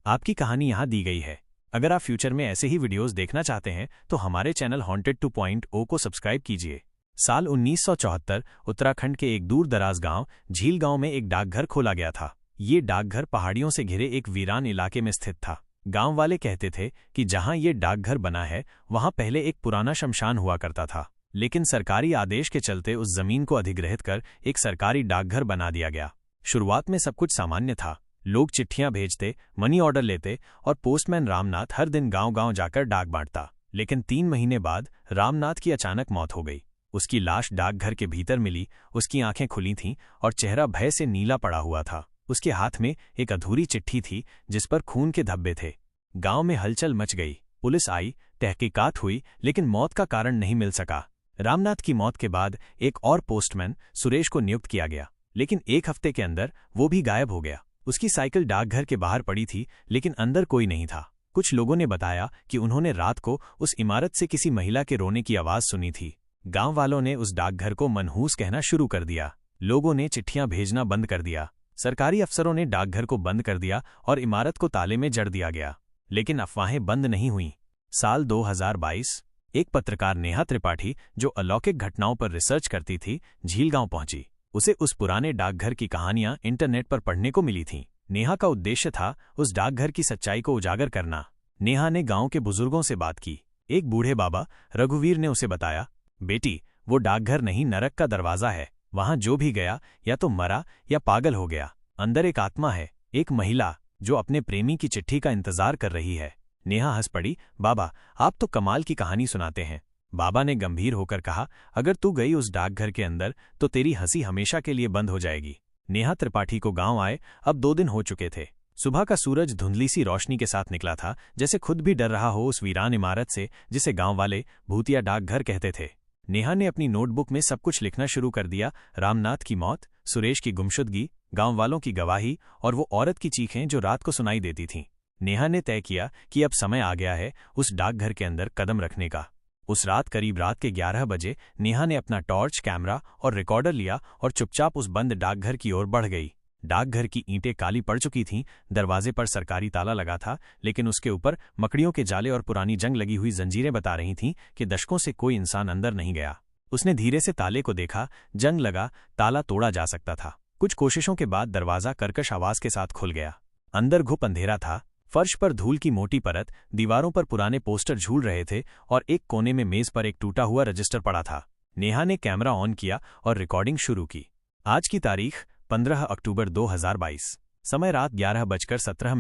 आपकी कहानी यहाँ दी गई है। अगर आप फ्यूचर में ऐसे ही वीडियोस देखना चाहते हैं तो हमारे चैनल हॉन्टेड 2.0 को सब्सक्राइब कीजिए। साल 1974 उत्तराखंड के एक दूर दराज गांव झील गांव में एक डाकघर खोला गया था। ये डाकघर पहाड़ियों से घिरे एक वीरान इलाके में स्थित था। गांव वाले कहते थे कि जहां ये डाकघर बना है वहां पहले एक पुराना शमशान हुआ करता था, लेकिन सरकारी आदेश के चलते उस जमीन को अधिग्रहित कर एक सरकारी डाकघर बना दिया गया। शुरुआत में सब कुछ सामान्य था। लोग चिट्ठियां भेजते, मनी ऑर्डर लेते और पोस्टमैन रामनाथ हर दिन गांव-गांव जाकर डाक बांटता। लेकिन 3 महीने बाद रामनाथ की अचानक मौत हो गई। उसकी लाश डाकघर के भीतर मिली। उसकी आंखें खुली थीं और चेहरा भय से नीला पड़ा हुआ था। उसके हाथ में एक अधूरी चिट्ठी थी जिस पर खून के धब्बे थे। गांव में हलचल मच गई। पुलिस आई, तहकीकात हुई, लेकिन मौत का कारण नहीं मिल सका। रामनाथ की मौत के बाद एक और पोस्टमैन सुरेश को नियुक्त किया गया, लेकिन 1 हफ्ते के अंदर वो भी गायब हो गया। उसकी साइकिल डाकघर के बाहर पड़ी थी, लेकिन अंदर कोई नहीं था। कुछ लोगों ने बताया कि उन्होंने रात को उस इमारत से किसी महिला के रोने की आवाज सुनी थी। गांव वालों ने उस डाकघर को मनहूस कहना शुरू कर दिया। लोगों ने चिट्ठियां भेजना बंद कर दिया। सरकारी अफसरों ने डाकघर को बंद कर दिया और इमारत को ताले में जड़ दिया गया। लेकिन अफवाहें बंद नहीं हुईं। साल 2022 एक पत्रकार नेहा त्रिपाठी, जो अलौकिक घटनाओं पर रिसर्च करती थी, झील गांव पहुंची। उसे उस पुराने डाकघर की कहानियां इंटरनेट पर पढ़ने को मिली थीं। नेहा का उद्देश्य था उस डाकघर की सच्चाई को उजागर करना। नेहा ने गांव के बुजुर्गों से बात की। एक बूढ़े बाबा रघुवीर ने उसे बताया, बेटी, वो डाकघर नहीं, नरक का दरवाजा है। वहां जो भी गया या तो मरा या पागल हो गया। अंदर एक आत्मा है, एक महिला जो अपने प्रेमी की चिट्ठी का इंतजार कर रही है। नेहा हंस पड़ी। बाबा, आप तो कमाल की कहानी सुनाते हैं। बाबा ने गंभीर होकर कहा, अगर तू गई उस डाकघर के अंदर तो तेरी हंसी हमेशा के लिए बंद हो जाएगी। नेहा त्रिपाठी को गांव आए अब 2 दिन हो चुके थे। सुबह का सूरज धुंधली सी रोशनी के साथ निकला था, जैसे खुद भी डर रहा हो उस वीरान इमारत से जिसे गांव वाले भूतिया डाकघर कहते थे। नेहा ने अपनी नोटबुक में सब कुछ लिखना शुरू कर दिया। रामनाथ की मौत, सुरेश की गुमशुदगी, गांव वालों की गवाही और वो औरत की चीखें जो रात को सुनाई देती थीं। नेहा ने तय किया कि अब समय आ गया है उस डाकघर के अंदर कदम रखने का। उस रात करीब रात के 11 बजे नेहा ने अपना टॉर्च, कैमरा और रिकॉर्डर लिया और चुपचाप उस बंद डाकघर की ओर बढ़ गई। डाकघर की ईंटें काली पड़ चुकी थीं, दरवाजे पर सरकारी ताला लगा था, लेकिन उसके ऊपर मकड़ियों के जाले और पुरानी जंग लगी हुई जंजीरें बता रही थीं कि दशकों से कोई इंसान अंदर नहीं गया। उसने धीरे से ताले को देखा। जंग लगा, ताला तोड़ा जा सकता था। कुछ कोशिशों के बाद दरवाजा कर्कश आवाज के साथ खुल गया। अंदर घुप अंधेरा था। फर्श पर धूल की मोटी परत, दीवारों पर पुराने पोस्टर झूल रहे थे और एक कोने में मेज पर एक टूटा हुआ रजिस्टर पड़ा था। नेहा ने कैमरा ऑन किया और रिकॉर्डिंग शुरू की। आज की तारीख 15 अक्टूबर 2022, समय रात 11:17।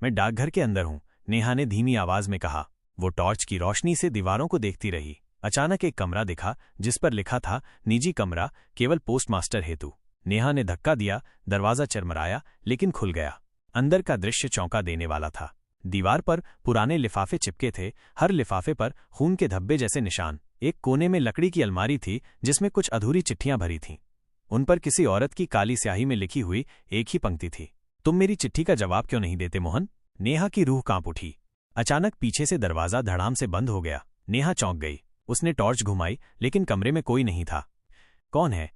मैं डाकघर के अंदर हूं, नेहा ने धीमी आवाज में कहा। वो टॉर्च की रोशनी से दीवारों को देखती रही। अचानक एक कमरा दिखा जिस पर लिखा था, निजी कमरा, केवल पोस्टमास्टर हेतु। नेहा ने धक्का दिया। दरवाजा चरमराया, लेकिन खुल गया। अंदर का दृश्य चौंका देने वाला था। दीवार पर पुराने लिफाफे चिपके थे, हर लिफाफे पर खून के धब्बे जैसे निशान। एक कोने में लकड़ी की अलमारी थी जिसमें कुछ अधूरी चिट्ठियां भरी थीं। उन पर किसी औरत की काली स्याही में लिखी हुई एक ही पंक्ति थी, तुम मेरी चिट्ठी का जवाब क्यों नहीं देते मोहन। नेहा की रूह कांप उठी। अचानक पीछे से दरवाजा धड़ाम से बंद हो गया। नेहा चौंक गई। उसने टॉर्च घुमाई, लेकिन कमरे में कोई नहीं था। कौन है?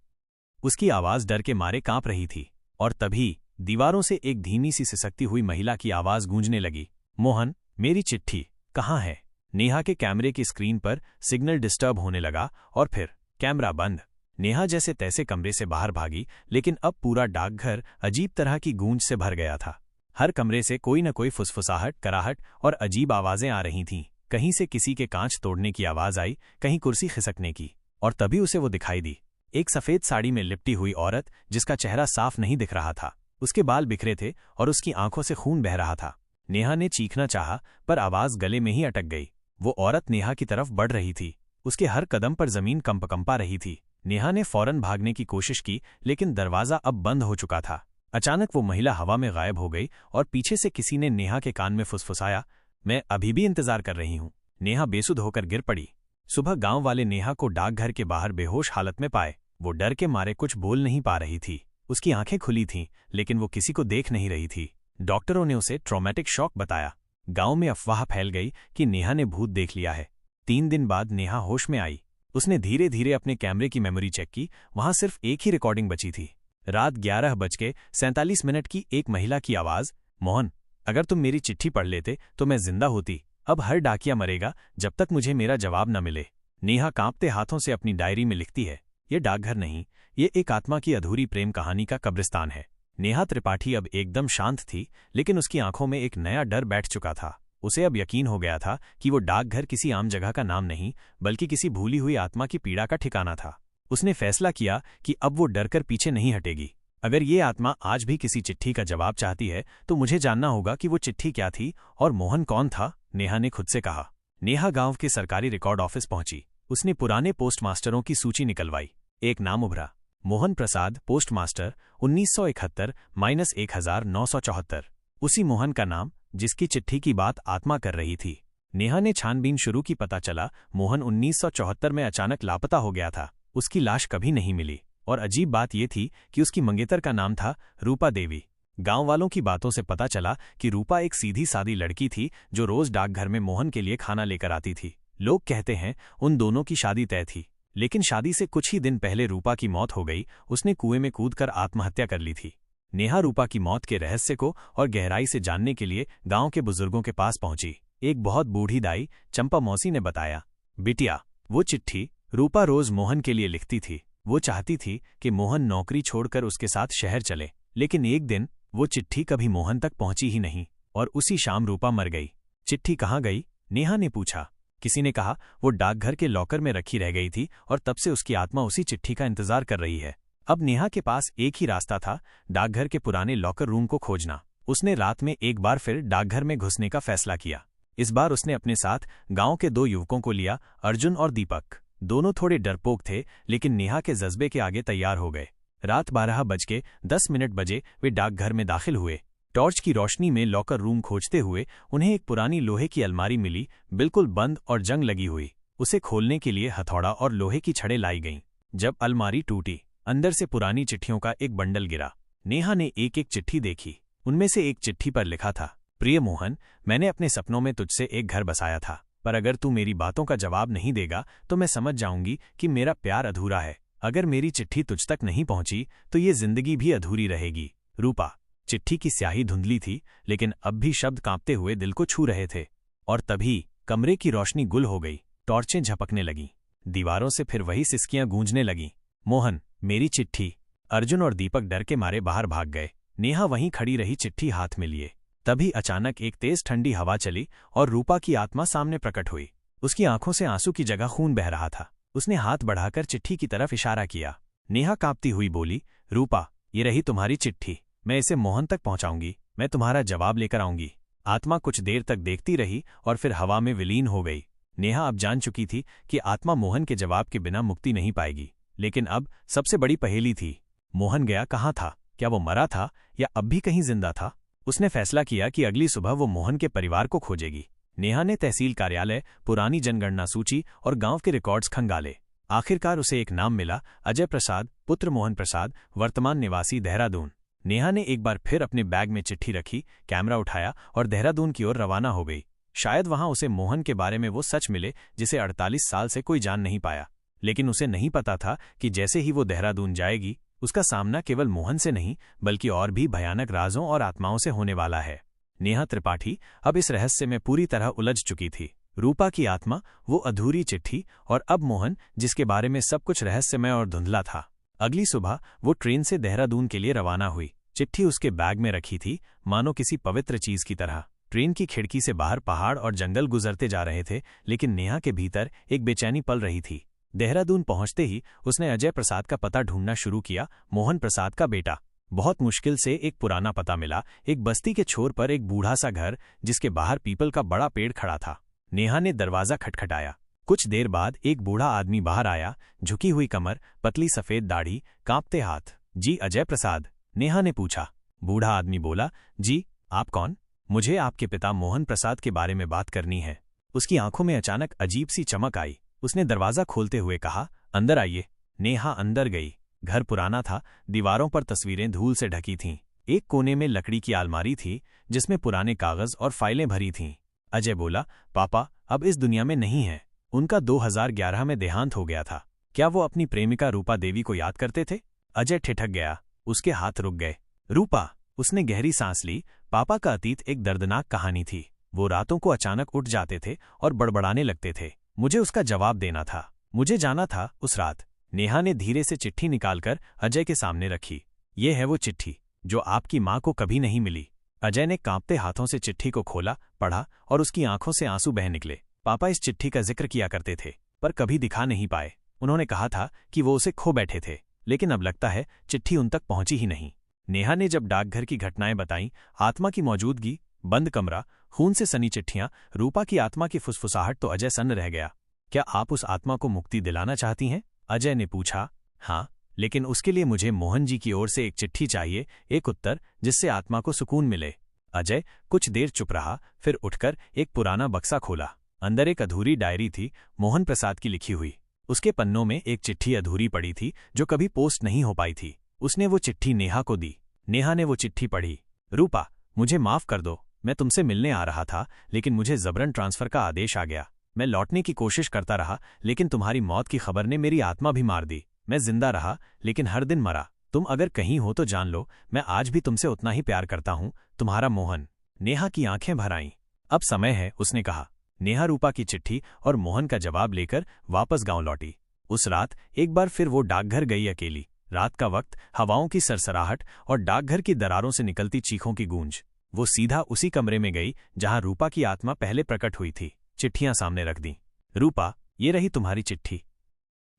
उसकी आवाज डर के मारे कांप रही थी। और तभी दीवारों से एक धीमी सी सिसकती हुई महिला की आवाज गूंजने लगी, मोहन, मेरी चिट्ठी कहाँ है। नेहा के कैमरे की स्क्रीन पर सिग्नल डिस्टर्ब होने लगा और फिर कैमरा बंद। नेहा जैसे तैसे कमरे से बाहर भागी, लेकिन अब पूरा डाकघर अजीब तरह की गूंज से भर गया था। हर कमरे से कोई न कोई फुसफुसाहट, कराहट और अजीब आवाजें आ रही थीं। कहीं से किसी के कांच तोड़ने की आवाज आई, कहीं कुर्सी खिसकने की। और तभी उसे वो दिखाई दी, एक सफेद साड़ी में लिपटी हुई औरत जिसका चेहरा साफ नहीं दिख रहा था। उसके बाल बिखरे थे और उसकी आंखों से खून बह रहा था। नेहा ने चीखना चाहा, पर आवाज गले में ही अटक गई। वो औरत नेहा की तरफ बढ़ रही थी। उसके हर कदम पर जमीन कंपा रही थी। नेहा ने फौरन भागने की कोशिश की, लेकिन दरवाजा अब बंद हो चुका था। अचानक वो महिला हवा में गायब हो गई और पीछे से किसी ने नेहा के कान में फुसफुसाया, मैं अभी भी इंतजार कर रही हूं। नेहा बेसुध होकर गिर पड़ी। सुबह गांव वाले नेहा को डाकघर के बाहर बेहोश हालत में पाए। वो डर के मारे कुछ बोल नहीं पा रही थी। उसकी आंखें खुली थीं, लेकिन वो किसी को देख नहीं रही थी। डॉक्टरों ने उसे ट्रॉमेटिक शॉक बताया। गांव में अफवाह फैल गई कि नेहा ने भूत देख लिया है। 3 दिन बाद नेहा होश में आई। उसने धीरे धीरे अपने कैमरे की मेमोरी चेक की। वहां सिर्फ एक ही रिकॉर्डिंग बची थी। रात 11:47 की एक महिला की आवाज, मोहन, अगर तुम मेरी चिट्ठी पढ़ लेते तो मैं जिंदा होती। अब हर डाकिया मरेगा जब तक मुझे मेरा जवाब न मिले। नेहा कांपते हाथों से अपनी डायरी में लिखती है, ये डाकघर नहीं, ये एक आत्मा की अधूरी प्रेम कहानी का कब्रिस्तान है। नेहा त्रिपाठी अब एकदम शांत थी, लेकिन उसकी आंखों में एक नया डर बैठ चुका था। उसे अब यकीन हो गया था कि वो डाकघर किसी आम जगह का नाम नहीं, बल्कि किसी भूली हुई आत्मा की पीड़ा का ठिकाना था। उसने फैसला किया कि अब वो डरकर पीछे नहीं हटेगी। अगर ये आत्मा आज भी किसी चिट्ठी का जवाब चाहती है तो मुझे जानना होगा कि वो चिट्ठी क्या थी और मोहन कौन था, नेहा ने खुद से कहा। नेहा गांव के सरकारी रिकॉर्ड ऑफिस पहुंची। उसने पुराने पोस्टमास्टरों की सूची निकलवाई। एक नाम उभरा, मोहन प्रसाद, पोस्टमास्टर, 1971-1974। उसी मोहन का नाम जिसकी चिट्ठी की बात आत्मा कर रही थी। नेहा ने छानबीन शुरू की। पता चला मोहन 1974 में अचानक लापता हो गया था। उसकी लाश कभी नहीं मिली और अजीब बात यह थी कि उसकी मंगेतर का नाम था रूपा देवी। गांव वालों की बातों से पता चला कि रूपा एक सीधी सादी लड़की थी जो रोज डाकघर में मोहन के लिए खाना लेकर आती थी। लोग कहते हैं उन दोनों की शादी तय थी, लेकिन शादी से कुछ ही दिन पहले रूपा की मौत हो गई। उसने कुएं में कूदकर आत्महत्या कर ली थी। नेहा रूपा की मौत के रहस्य को और गहराई से जानने के लिए गांव के बुजुर्गों के पास पहुंची। एक बहुत बूढ़ी दाई चंपा मौसी ने बताया, बिटिया, वो चिट्ठी रूपा रोज मोहन के लिए लिखती थी। वो चाहती थी कि मोहन नौकरी छोड़कर उसके साथ शहर चले, लेकिन एक दिन वो चिट्ठी कभी मोहन तक पहुंची ही नहीं और उसी शाम रूपा मर गई। चिट्ठी कहाँ गई, नेहा ने पूछा। किसी ने कहा वो डाकघर के लॉकर में रखी रह गई थी और तब से उसकी आत्मा उसी चिट्ठी का इंतजार कर रही है। अब नेहा के पास एक ही रास्ता था, डाकघर के पुराने लॉकर रूम को खोजना। उसने रात में एक बार फिर डाकघर में घुसने का फैसला किया। इस बार उसने अपने साथ गांव के 2 युवकों को लिया, अर्जुन और दीपक। दोनों थोड़े डरपोक थे, लेकिन नेहा के जज्बे के आगे तैयार हो गए। रात 12:10 बजे वे डाकघर में दाखिल हुए। टॉर्च की रोशनी में लॉकर रूम खोजते हुए उन्हें एक पुरानी लोहे की अलमारी मिली, बिल्कुल बंद और जंग लगी हुई। उसे खोलने के लिए हथौड़ा और लोहे की छड़ें लाई गईं। जब अलमारी टूटी, अंदर से पुरानी चिट्ठियों का एक बंडल गिरा। नेहा ने एक एक चिट्ठी देखी। उनमें से एक चिट्ठी पर लिखा था, प्रिय मोहन, मैंने अपने सपनों में तुझसे एक घर बसाया था, पर अगर तू मेरी बातों का जवाब नहीं देगा तो मैं समझ जाऊंगी कि मेरा प्यार अधूरा है। अगर मेरी चिट्ठी तुझ तक नहीं पहुंची तो ये जिंदगी भी अधूरी रहेगी। रूपा। चिट्ठी की स्याही धुंधली थी, लेकिन अब भी शब्द कांपते हुए दिल को छू रहे थे। और तभी कमरे की रोशनी गुल हो गई। टॉर्चें झपकने लगीं। दीवारों से फिर वही सिसकियां गूंजने लगीं। मोहन, मेरी चिट्ठी। अर्जुन और दीपक डर के मारे बाहर भाग गए। नेहा वहीं खड़ी रही, चिट्ठी हाथ में लिए। तभी अचानक एक तेज ठंडी हवा चली और रूपा की आत्मा सामने प्रकट हुई। उसकी आंखों से आंसू की जगह खून बह रहा था। उसने हाथ बढ़ाकर चिट्ठी की तरफ इशारा किया। नेहा कांपती हुई बोली, रूपा, ये रही तुम्हारी चिट्ठी। मैं इसे मोहन तक पहुंचाऊंगी। मैं तुम्हारा जवाब लेकर आऊंगी। आत्मा कुछ देर तक देखती रही और फिर हवा में विलीन हो गई। नेहा अब जान चुकी थी कि आत्मा मोहन के जवाब के बिना मुक्ति नहीं पाएगी। लेकिन अब सबसे बड़ी पहेली थी, मोहन गया कहाँ था? क्या वो मरा था या अब भी कहीं जिंदा था? उसने फैसला किया कि अगली सुबह वो मोहन के परिवार को खोजेगी। नेहा ने तहसील कार्यालय, पुरानी जनगणना सूची और गांव के रिकॉर्ड्स खंगाले। आखिरकार उसे एक नाम मिला, अजय प्रसाद, पुत्र मोहन प्रसाद, वर्तमान निवासी देहरादून। नेहा ने एक बार फिर अपने बैग में चिट्ठी रखी, कैमरा उठाया और देहरादून की ओर रवाना हो गई। शायद वहां उसे मोहन के बारे में वो सच मिले जिसे 48 साल से कोई जान नहीं पाया। लेकिन उसे नहीं पता था कि जैसे ही वो देहरादून जाएगी, उसका सामना केवल मोहन से नहीं बल्कि और भी भयानक राजों और आत्माओं से होने वाला है। नेहा त्रिपाठी अब इस रहस्य में पूरी तरह उलझ चुकी थी। रूपा की आत्मा, वो अधूरी चिट्ठी और अब मोहन, जिसके बारे में सब कुछ रहस्यमय और धुंधला था। अगली सुबह वो ट्रेन से देहरादून के लिए रवाना हुई। चिट्ठी उसके बैग में रखी थी, मानो किसी पवित्र चीज की तरह। ट्रेन की खिड़की से बाहर पहाड़ और जंगल गुजरते जा रहे थे, लेकिन नेहा के भीतर एक बेचैनी पल रही थी। देहरादून पहुंचते ही उसने अजय प्रसाद का पता ढूंढना शुरू किया, मोहन प्रसाद का बेटा। बहुत मुश्किल से एक पुराना पता मिला, एक बस्ती के छोर पर एक बूढ़ा सा घर, जिसके बाहर पीपल का बड़ा पेड़ खड़ा था। नेहा ने दरवाजा खटखटाया। कुछ देर बाद एक बूढ़ा आदमी बाहर आया, झुकी हुई कमर, पतली सफेद दाढ़ी, कांपते हाथ। जी अजय प्रसाद? नेहा ने पूछा। बूढ़ा आदमी बोला, जी आप कौन? मुझे आपके पिता मोहन प्रसाद के बारे में बात करनी है। उसकी आंखों में अचानक अजीब सी चमक आई। उसने दरवाजा खोलते हुए कहा, अंदर आइए। नेहा अंदर गई। घर पुराना था, दीवारों पर तस्वीरें धूल से ढकी थीं। एक कोने में लकड़ी की अलमारी थी जिसमें पुराने कागज और फाइलें भरी थीं। अजय बोला, पापा अब इस दुनिया में नहीं है। उनका 2011 में देहांत हो गया था। क्या वो अपनी प्रेमिका रूपा देवी को याद करते थे? अजय ठिठक गया। उसके हाथ रुक गए। रूपा? उसने गहरी सांस ली। पापा का अतीत एक दर्दनाक कहानी थी। वो रातों को अचानक उठ जाते थे और बड़बड़ाने लगते थे। मुझे उसका जवाब देना था। मुझे जाना था उस रात। नेहा ने धीरे से चिट्ठी निकालकर अजय के सामने रखी। ये है वो चिट्ठी जो आपकी माँ को कभी नहीं मिली। अजय ने कांपते हाथों से चिट्ठी को खोला, पढ़ा और उसकी आंखों से आंसू बह निकले। पापा इस चिट्ठी का जिक्र किया करते थे, पर कभी दिखा नहीं पाए। उन्होंने कहा था कि वो उसे खो बैठे थे, लेकिन अब लगता है चिट्ठी उन तक पहुंची ही नहीं। नेहा ने जब डाकघर की घटनाएं बताईं, आत्मा की मौजूदगी, बंद कमरा, खून से सनी चिट्ठियां, रूपा की आत्मा की फुसफुसाहट, तो अजय सन्न रह गया। क्या आप उस आत्मा को मुक्ति दिलाना चाहती हैं? अजय ने पूछा। हाँ, लेकिन उसके लिए मुझे मोहन जी की ओर से एक चिट्ठी चाहिए, एक उत्तर जिससे आत्मा को सुकून मिले। अजय कुछ देर चुप रहा, फिर उठकर एक पुराना बक्सा खोला। अंदर एक अधूरी डायरी थी, मोहन प्रसाद की लिखी हुई। उसके पन्नों में एक चिट्ठी अधूरी पड़ी थी जो कभी पोस्ट नहीं हो पाई थी। उसने वो चिट्ठी नेहा को दी। नेहा ने वो चिट्ठी पढ़ी। रूपा, मुझे माफ कर दो। मैं तुमसे मिलने आ रहा था, लेकिन मुझे जबरन ट्रांसफर का आदेश आ गया। मैं लौटने की कोशिश करता रहा, लेकिन तुम्हारी मौत की खबर ने मेरी आत्मा भी मार दी। मैं जिंदा रहा, लेकिन हर दिन मरा। तुम अगर कहीं हो तो जान लो, मैं आज भी तुमसे उतना ही प्यार करता हूं। तुम्हारा मोहन। नेहा की आंखें भर आईं। अब समय है, उसने कहा। नेहा रूपा की चिट्ठी और मोहन का जवाब लेकर वापस गांव लौटी। उस रात एक बार फिर वो डाकघर गई अकेली। रात का वक्त, हवाओं की सरसराहट और डाकघर की दरारों से निकलती चीखों की गूंज। वो सीधा उसी कमरे में गई जहां रूपा की आत्मा पहले प्रकट हुई थी। चिट्ठियां सामने रख दी। रूपा, ये रही तुम्हारी चिट्ठी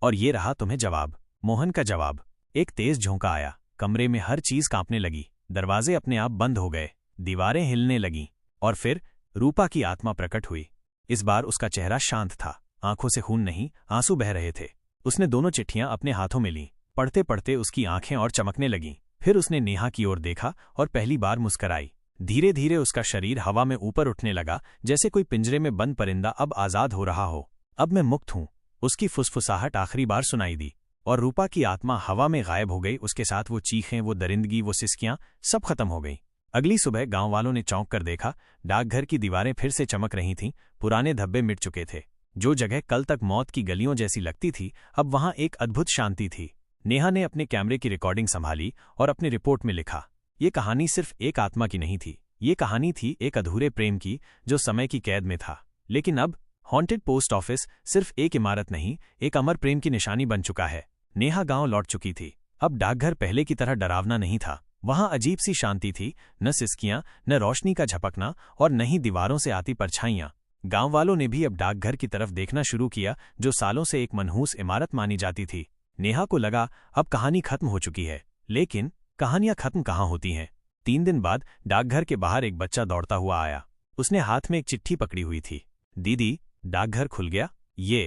और ये रहा तुम्हें जवाब। मोहन का जवाब। एक तेज झोंका आया। कमरे में हर चीज कांपने लगी। दरवाजे अपने आप बंद हो गए, दीवारें हिलने लगीं और फिर रूपा की आत्मा प्रकट हुई। इस बार उसका चेहरा शांत था, आंखों से खून नहीं, आंसू बह रहे थे। उसने दोनों चिट्ठियां अपने हाथों में लीं। पढ़ते पढ़ते उसकी आंखें और चमकने लगीं। फिर उसने नेहा की ओर देखा और पहली बार मुस्कराई। धीरे धीरे उसका शरीर हवा में ऊपर उठने लगा, जैसे कोई पिंजरे में बंद परिंदा अब आजाद हो रहा हो। अब मैं मुक्त हूं, उसकी फुसफुसाहट आखिरी बार सुनाई दी और रूपा की आत्मा हवा में गायब हो गई। उसके साथ वो चीखें, वो दरिंदगी, वो सिसकियां, सब खत्म हो गई। अगली सुबह गांव वालों ने चौंक कर देखा। डाकघर की दीवारें फिर से चमक रही थीं। पुराने धब्बे मिट चुके थे। जो जगह कल तक मौत की गलियों जैसी लगती थी, अब वहां एक अद्भुत शांति थी। नेहा ने अपने कैमरे की रिकॉर्डिंग संभाली और अपनी रिपोर्ट में लिखा, ये कहानी सिर्फ एक आत्मा की नहीं थी। ये कहानी थी एक अधूरे प्रेम की जो समय की कैद में था। लेकिन अब हॉन्टेड पोस्ट ऑफिस सिर्फ एक इमारत नहीं, एक अमर प्रेम की निशानी बन चुका है। नेहा गांव लौट चुकी थी। अब डाकघर पहले की तरह डरावना नहीं था। वहां अजीब सी शांति थी, न सिसकियां, न रोशनी का झपकना और न ही दीवारों से आती परछाइयां। गांव वालों ने भी अब डाकघर की तरफ देखना शुरू किया, जो सालों से एक मनहूस इमारत मानी जाती थी। नेहा को लगा अब कहानी खत्म हो चुकी है, लेकिन कहानियां खत्म कहाँ होती हैं। 3 दिन बाद डाकघर के बाहर एक बच्चा दौड़ता हुआ आया। उसने हाथ में एक चिट्ठी पकड़ी हुई थी। दीदी, डाकघर खुल गया। ये